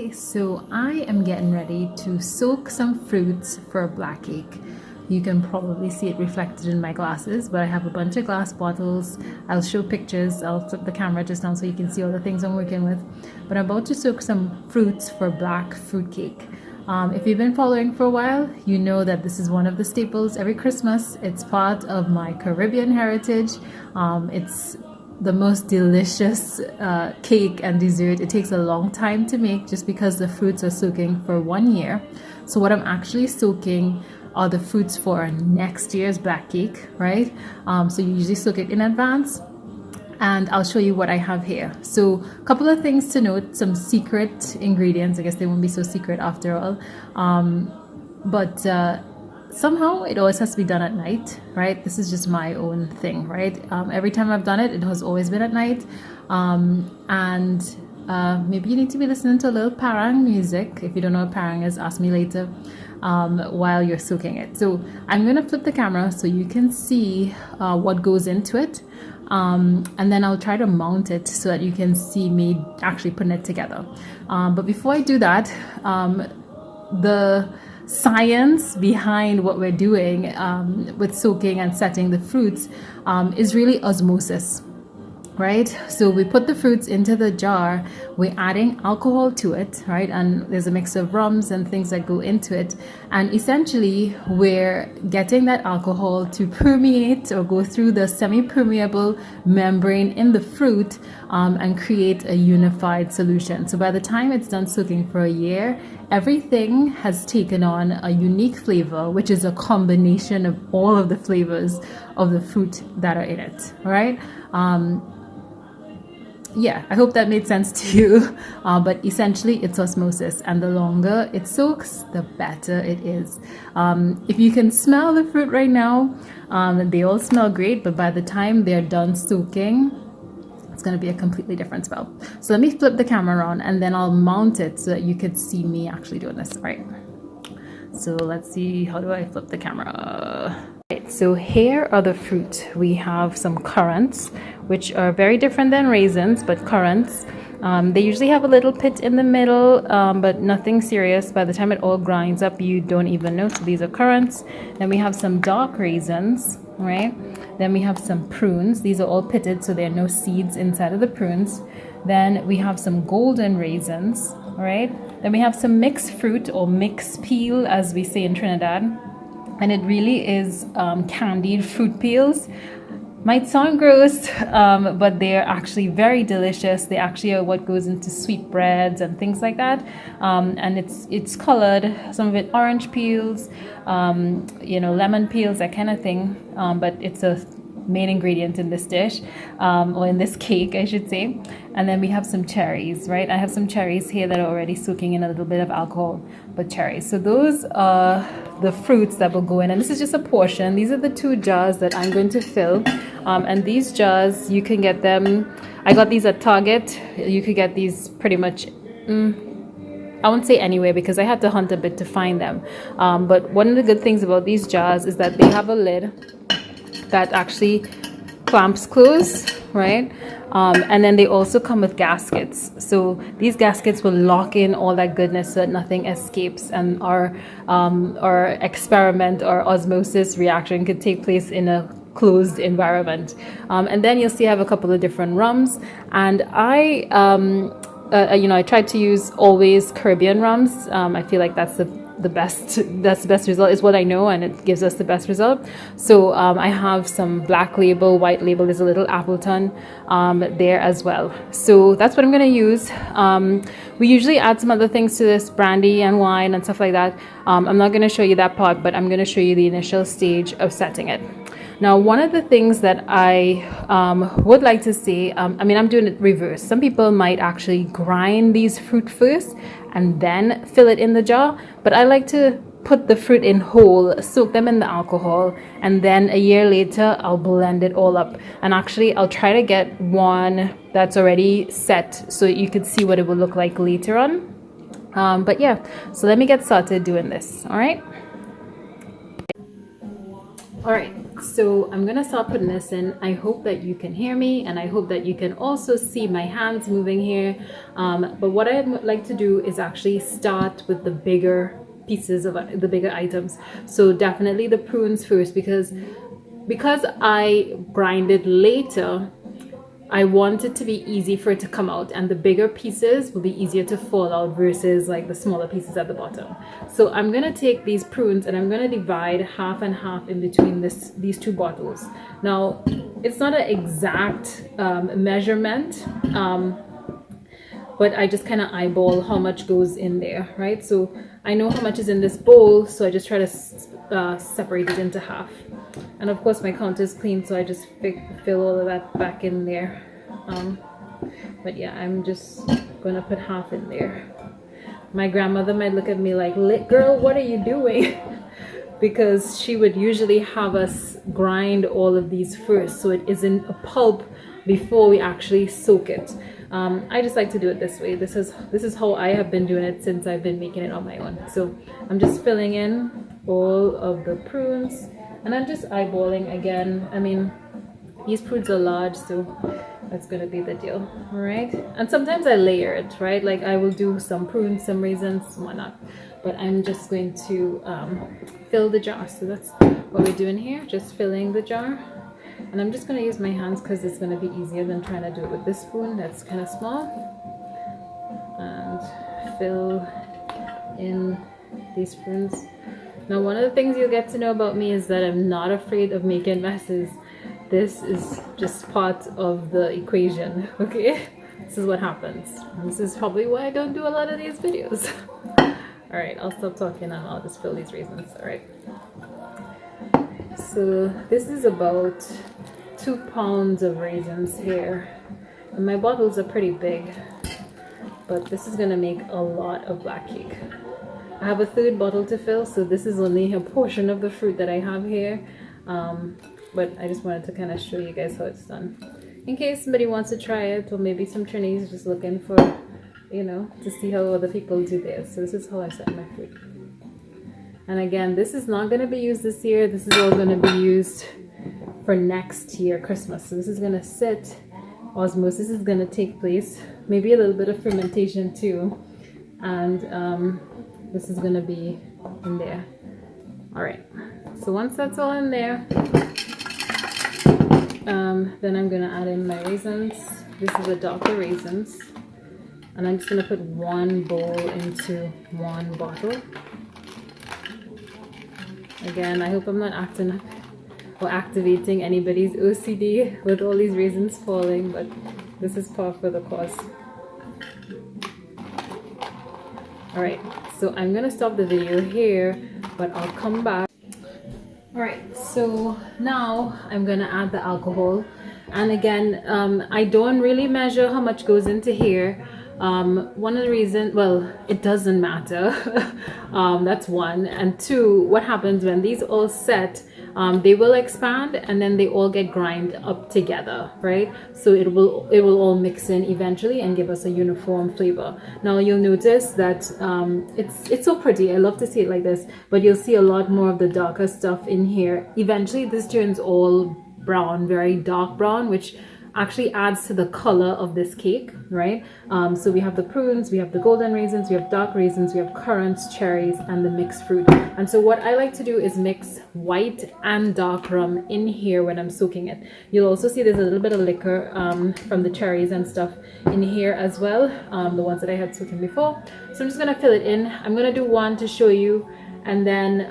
Okay, so I am getting ready to soak some fruits for a black cake. You can probably see it reflected in my glasses, but I have a bunch of glass bottles. I'll show pictures. I'll flip the camera just now so you can see all the things I'm working with. But I'm about to soak some fruits for black fruit cake. If you've been following for a while, you know that this is one of the staples every Christmas. It's part of my Caribbean heritage. It's the most delicious cake and dessert. It takes a long time to make just because the fruits are soaking for 1 year. So what I'm actually soaking are the fruits for next year's black cake, right? So you usually soak it in advance, and I'll show you what I have here. So a couple of things to note, some secret ingredients. I guess they won't be so secret after all. But somehow it always has to be done at night, right? This is just my own thing, right? Every time I've done it, it has always been at night. Maybe you need to be listening to a little parang music. If you don't know what parang is, ask me later while you're soaking it. So I'm going to flip the camera so you can see what goes into it. And then I'll try to mount it so that you can see me actually putting it together. But before I do that, the science behind what we're doing with soaking and setting the fruits is really osmosis, right? So we put the fruits into the jar, we're adding alcohol to it, right? And there's a mix of rums and things that go into it, and essentially we're getting that alcohol to permeate or go through the semi-permeable membrane in the fruit and create a unified solution. So by the time it's done soaking for a year, everything has taken on a unique flavor, which is a combination of all of the flavors of the fruit that are in it, right? Yeah, I hope that made sense to you. But essentially it's osmosis, and the longer it soaks, the better it is. If you can smell the fruit right now, they all smell great, but by the time they're done soaking, it's going to be a completely different smell. So let me flip the camera around and then I'll mount it so that you could see me actually doing this. All right. So let's see, how do I flip the camera? Right, so here are the fruit. We have some currants, which are very different than raisins, but currants. They usually have a little pit in the middle, but nothing serious. By the time it all grinds up, you don't even know. So these are currants. Then we have some dark raisins, right? Then we have some prunes. These are all pitted, so there are no seeds inside of the prunes. Then we have some golden raisins, right? Then we have some mixed fruit, or mixed peel, as we say in Trinidad. And it really is candied fruit peels. Might sound gross, but they're actually very delicious. They actually are what goes into sweetbreads and things like that. And it's colored, some of it orange peels, lemon peels, that kind of thing. But it's a main ingredient in this dish, or in this cake, I should say. And then we have some cherries, right? I have some cherries here that are already soaking in a little bit of alcohol, but cherries. So those are the fruits that will go in, and this is just a portion. These are the 2 jars that I'm going to fill. And these jars, you can get them, I got these at Target. You could get these pretty much, I won't say anywhere because I had to hunt a bit to find them. But one of the good things about these jars is that they have a lid that actually clamps closed, right? And then they also come with gaskets. So these gaskets will lock in all that goodness so that nothing escapes, and our experiment or osmosis reaction could take place in a closed environment. And then you'll see I have a couple of different rums, and I tried to use always Caribbean rums. I feel like that's the best result, is what I know, and it gives us the best result. So I have some black label, white label. There's a little Appleton there as well. So that's what I'm going to use. We usually add some other things to this, brandy and wine and stuff like that. I'm not going to show you that part, but I'm going to show you the initial stage of setting it. Now, one of the things that I would like to say, I'm doing it reverse. Some people might actually grind these fruit first and then fill it in the jar, but I like to put the fruit in whole, soak them in the alcohol, and then a year later I'll blend it all up. And actually I'll try to get one that's already set so you could see what it will look like later on. But yeah, so let me get started doing this. All right, So I'm gonna start putting this in. I hope that you can hear me, and I hope that you can also see my hands moving here. But what I'd like to do is actually start with the bigger pieces of the bigger items. So definitely the prunes first, because I grind it later, I want it to be easy for it to come out, and the bigger pieces will be easier to fall out versus like the smaller pieces at the bottom. So I'm gonna take these prunes and I'm gonna divide half and half in between these two bottles. Now, it's not an exact measurement, but I just kind of eyeball how much goes in there, right? So I know how much is in this bowl, so I just try to separate it into half. And of course my counter is clean, so I just fill all of that back in there. But yeah, I'm just gonna put half in there. My grandmother might look at me like, girl, what are you doing? Because she would usually have us grind all of these first, so it isn't a pulp before we actually soak it. I just like to do it this way. This is how I have been doing it since I've been making it on my own. So I'm just filling in all of the prunes, and I'm just eyeballing again. I mean, these prunes are large, so that's gonna be the deal. All right, and sometimes I layer it, right? Like I will do some prunes, some raisins, whatnot, but I'm just going to fill the jar. So that's what we're doing here, just filling the jar. And I'm just going to use my hands because it's going to be easier than trying to do it with this spoon that's kind of small. And fill in these prunes. Now, one of the things you'll get to know about me is that I'm not afraid of making messes. This is just part of the equation, okay? This is what happens. This is probably why I don't do a lot of these videos. All right, I'll stop talking and I'll just fill these raisins, all right? So this is about 2 pounds of raisins here, and my bottles are pretty big, but this is gonna make a lot of black cake. I have a third bottle to fill, so this is only a portion of the fruit that I have here, but I just wanted to kind of show you guys how it's done in case somebody wants to try it, or maybe some Chinese just looking for, you know, to see how other people do theirs. So this is how I set my fruit. And again, this is not going to be used this year. This is all going to be used for next year, Christmas. So this is going to sit. Osmosis is going to take place. Maybe a little bit of fermentation too. And this is going to be in there. All right. So once that's all in there, then I'm going to add in my raisins. This is a darker raisins. And I'm just going to put 1 bowl into 1 bottle. Again, I hope I'm not acting up or activating anybody's OCD with all these raisins falling, but this is par for the course. Alright, so I'm gonna stop the video here, but I'll come back. Alright, so now I'm gonna add the alcohol. And again, I don't really measure how much goes into here. One of the reasons, well, it doesn't matter. That's one. And two, what happens when these all set, they will expand and then they all get grind up together, right? So it will all mix in eventually and give us a uniform flavor. Now you'll notice that it's so pretty. I love to see it like this, but you'll see a lot more of the darker stuff in here. Eventually this turns all brown, very dark brown, which actually adds to the color of this cake, right? So we have the prunes, we have the golden raisins, we have dark raisins, we have currants, cherries, and the mixed fruit. And so what I like to do is mix white and dark rum in here when I'm soaking it. You'll also see there's a little bit of liquor from the cherries and stuff in here as well, the ones that I had soaking before. So I'm just gonna fill it in. I'm gonna do one to show you, and then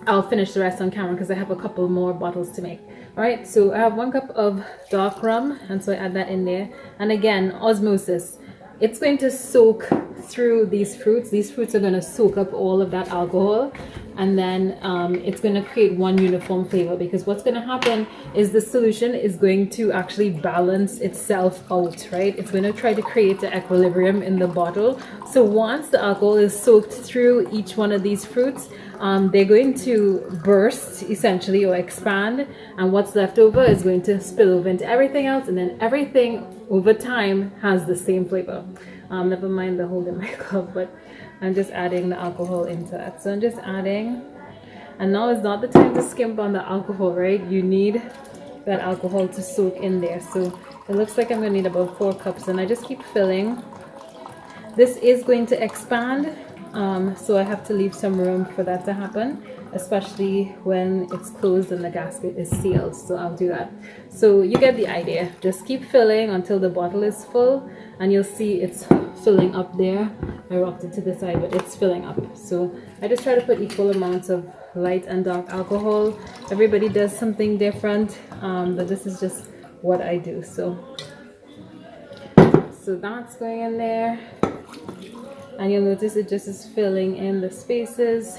I'll finish the rest on camera because I have a couple more bottles to make. All right, so I have 1 cup of dark rum, and so I add that in there. And again, osmosis. It's going to soak through these fruits. These fruits are going to soak up all of that alcohol, and then it's going to create one uniform flavor, because what's going to happen is the solution is going to actually balance itself out, right? It's going to try to create the equilibrium in the bottle. So once the alcohol is soaked through each one of these fruits, they're going to burst essentially, or expand, and what's left over is going to spill over into everything else, and then everything over time has the same flavor. Never mind the hole in my cup, but I'm just adding the alcohol into that. So I'm just adding And now is not the time to skimp on the alcohol, right? You need that alcohol to soak in there. So it looks like I'm gonna need about 4 cups, and I just keep filling. This is going to expand, so I have to leave some room for that to happen, especially when it's closed and the gasket is sealed. So I'll do that. So you get the idea. Just keep filling until the bottle is full, and you'll see it's filling up there. I rocked it to the side, but it's filling up. So I just try to put equal amounts of light and dark alcohol. Everybody does something different, but this is just what I do. So that's going in there, and you'll notice it just is filling in the spaces.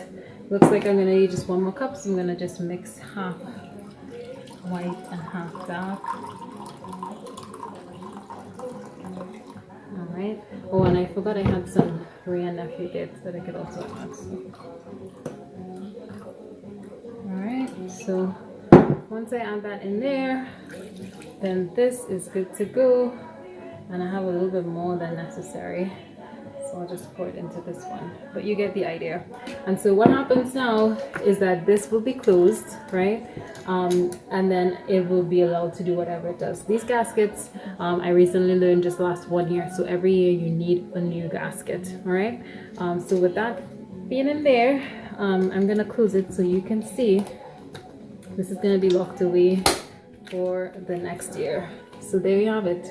Looks like I'm gonna need just 1 more cup, so I'm gonna just mix half white and half dark. All right. Oh, and I forgot I had some Ray and Nephew dates that I could also add. So. All right. So once I add that in there, then this is good to go. And I have a little bit more than necessary, so I'll just pour it into this one, but you get the idea. And so what happens now is that this will be closed, right? And then it will be allowed to do whatever it does. These gaskets, I recently learned just last 1 year, so every year you need a new gasket. All right. So with that being in there, I'm gonna close it so you can see this is gonna be locked away for the next year. So there you have it.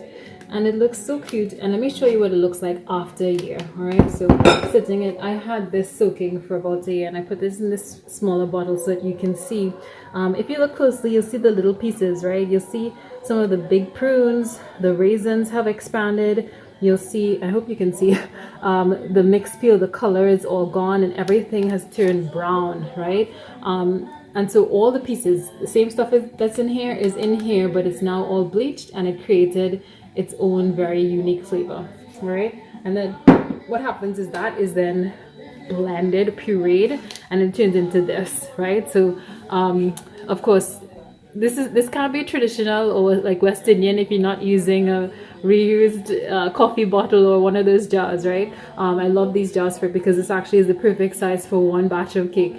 And it looks so cute, and let me show you what it looks like after a year. All right, so sitting it, I had this soaking for about a year, and I put this in this smaller bottle so that you can see. If you look closely, you'll see the little pieces, right? You'll see some of the big prunes, the raisins have expanded. You'll see, I hope you can see, the mixed peel, the color is all gone and everything has turned brown, right? And so all the pieces, the same stuff that's in here is in here, but it's now all bleached, and it created its own very unique flavor, right? And then what happens is that is then blended, pureed, and it turns into this, right? So of course this can't be traditional or like West Indian if you're not using a reused coffee bottle or one of those jars, right? I love these jars for it because this actually is the perfect size for 1 batch of cake.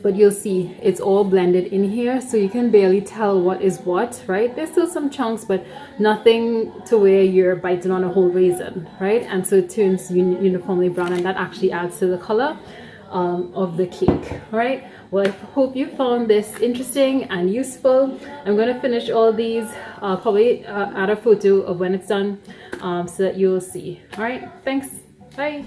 But you'll see it's all blended in here, so you can barely tell what is what, right? There's still some chunks, but nothing to where you're biting on a whole raisin, right? And so it turns uniformly brown, and that actually adds to the color of the cake. All right, well, I hope you found this interesting and useful. I'm going to finish all these, probably add a photo of when it's done, so that you'll see. All right, thanks, bye.